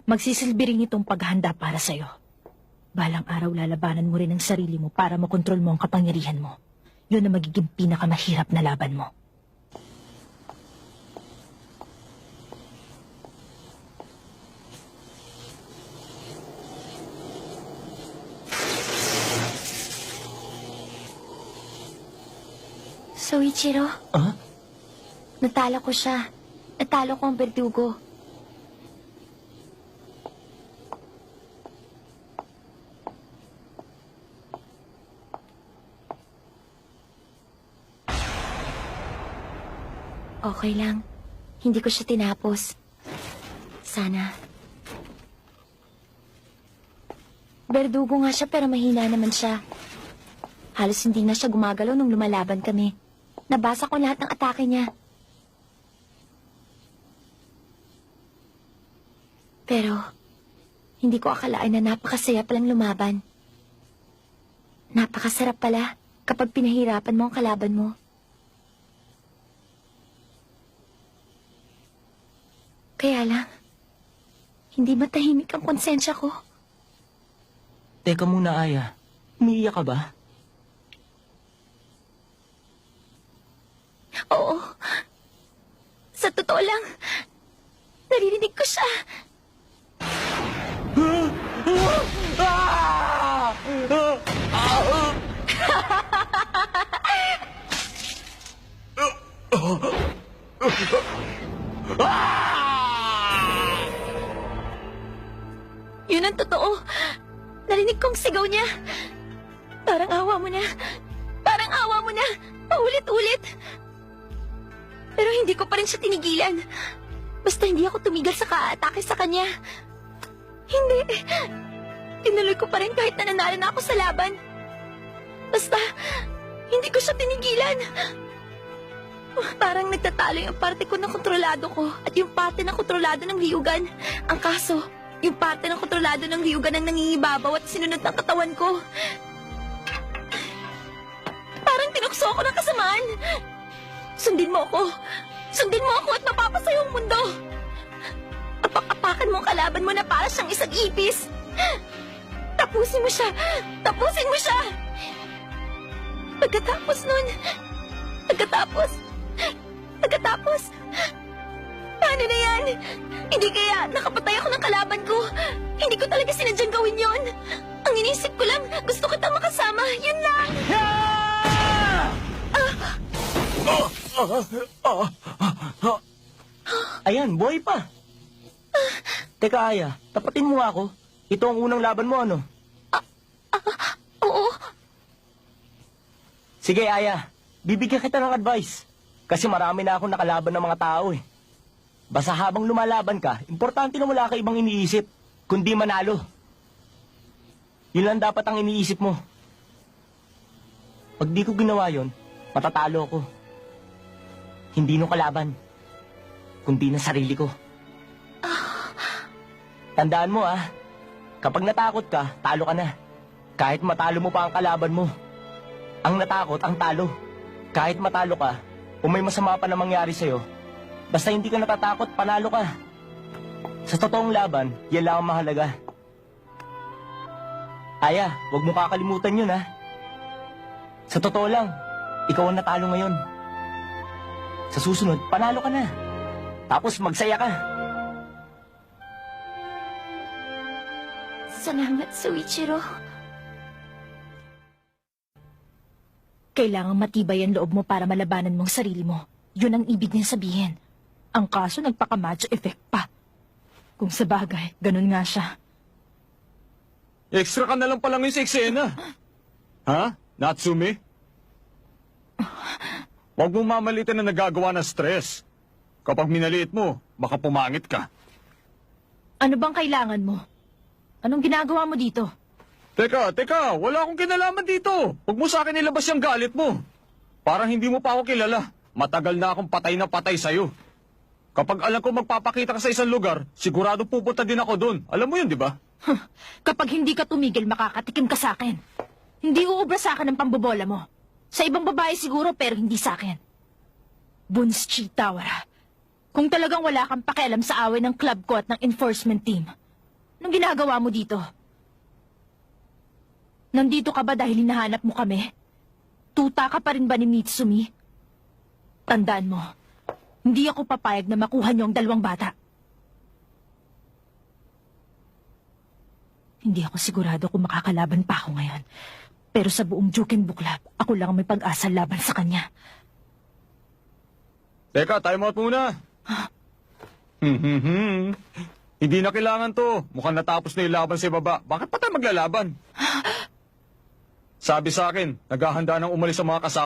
Magsisilbi rin itong paghahanda para sa'yo. Balang araw lalabanan mo rin ang sarili mo para makontrol mo ang kapangyarihan mo. Yun ang magiging pinakamahirap na laban mo. Soichiro, Ah? natalo ko siya. Natalo ko ang Verdugo. Okay lang. Hindi ko siya tinapos. Sana. Verdugo nga siya pero mahina naman siya. Halos hindi na siya gumagalaw nung lumalaban kami. Nabasa ko lahat ng atake niya. Pero, hindi ko akalain na napakasaya palang lumaban. Napakasarap pala kapag pinahirapan mo ang kalaban mo. Kaya lang, hindi matahimik ang konsensya ko. Teka muna, Aya. Umiiyak ka ba? Oo. Sa totoo lang, naririnig ko siya. Yun ang totoo. Narinig kong sigaw niya. Parang awa mo na. Parang awa mo na. Paulit-ulit. Pero hindi ko pa rin siya tinigilan. Basta hindi ako tumigil sa ka-atake sa kanya. Hindi. Tinuloy ko pa rin kahit nananalo na ako sa laban. Basta, hindi ko siya tinigilan. Parang nagtatalo yung parte ko na kontrolado ko at yung parte na kontrolado ng Ryugan. Ang kaso, yung parte ng kontrolado ng Ryugan ang nangingibabaw at sinunod ng katawan ko. Parang tinukso ako ng kasamaan. Sundin mo ako. Sundin mo ako at mapapasayo ang mundo. Apak-apakan mo ang kalaban mo na para siyang isang ipis. Tapusin mo siya. Tapusin mo siya. Pagkatapos nun, Pagkatapos, paano na yan? Hindi kaya nakapatay ako ng kalaban ko. Hindi ko talaga sinadyang gawin yon. Ang inisip ko lang, gusto kitang makasama. Yun lang. Ayan, buhay pa. Teka, Aya. Tapatin mo nga ako. Ito ang unang laban mo, ano? Oo. Sige, Aya. Bibigyan kita ng advice. Kasi marami na akong nakalaban ng mga tao eh. Basta habang lumalaban ka, importante na wala ka ibang iniisip, kundi manalo. Yun lang dapat ang iniisip mo. Pag di ko ginawa yon, matatalo ako. Hindi nung kalaban, kundi ng sarili ko. Tandaan mo kapag natakot ka, talo ka na. Kahit matalo mo pa ang kalaban mo. Ang natakot, ang talo. Kahit matalo ka, o may masama pa na mangyari sa'yo, basta hindi ka natatakot, panalo ka. Sa totoong laban, yan lang ang mahalaga. Aya, huwag mo kakalimutan yun, Sa totoo lang, ikaw ang natalo ngayon. Sa susunod, panalo ka na. Tapos magsaya ka. Salamat, Soichiro. Kailangang matibay ang loob mo para malabanan mong sarili mo. Yun ang ibig niya sabihin. Ang kaso nagpaka-macho effect pa. Kung sa bagay, ganun nga siya. Extra ka na lang pala ngayon sa eksena. Ha? Natsume? Huwag mong mamalitan na nagagawa ng stress. Kapag minaliit mo, baka pumangit ka. Ano bang kailangan mo? Anong ginagawa mo dito? Teka, wala akong kinalaman dito. Huwag mo sa akin ilabas yung galit mo. Parang hindi mo pa ako kilala. Matagal na akong patay na patay sa'yo. Kapag alam ko magpapakita ka sa isang lugar, sigurado pupunta din ako doon. Alam mo yun, di ba? Kapag hindi ka tumigil, makakatikim ka sa akin. Hindi uubra sa akin ang pambobola mo. Sa ibang babae siguro, pero hindi sa akin. Bunshi Tawara, kung talagang wala kang pakialam sa away ng club ko at ng enforcement team, Anong ginagawa mo dito? Nandito ka ba dahil hinahanap mo kami? Tuta ka pa rin ba ni Mitsumi? Tandaan mo, hindi ako papayag na makuha niyo ang 2 bata. Hindi ako sigurado kung makakalaban pa ako ngayon. Pero sa buong Juken Buklab, ako lang ang may pag-asa laban sa kanya. Teka, time out muna. Hindi na kailangan to. Mukhang natapos na yung laban sa baba. Bakit pa tayo maglalaban? Sabi sa akin, naghahanda ng umalis sa mga kasama.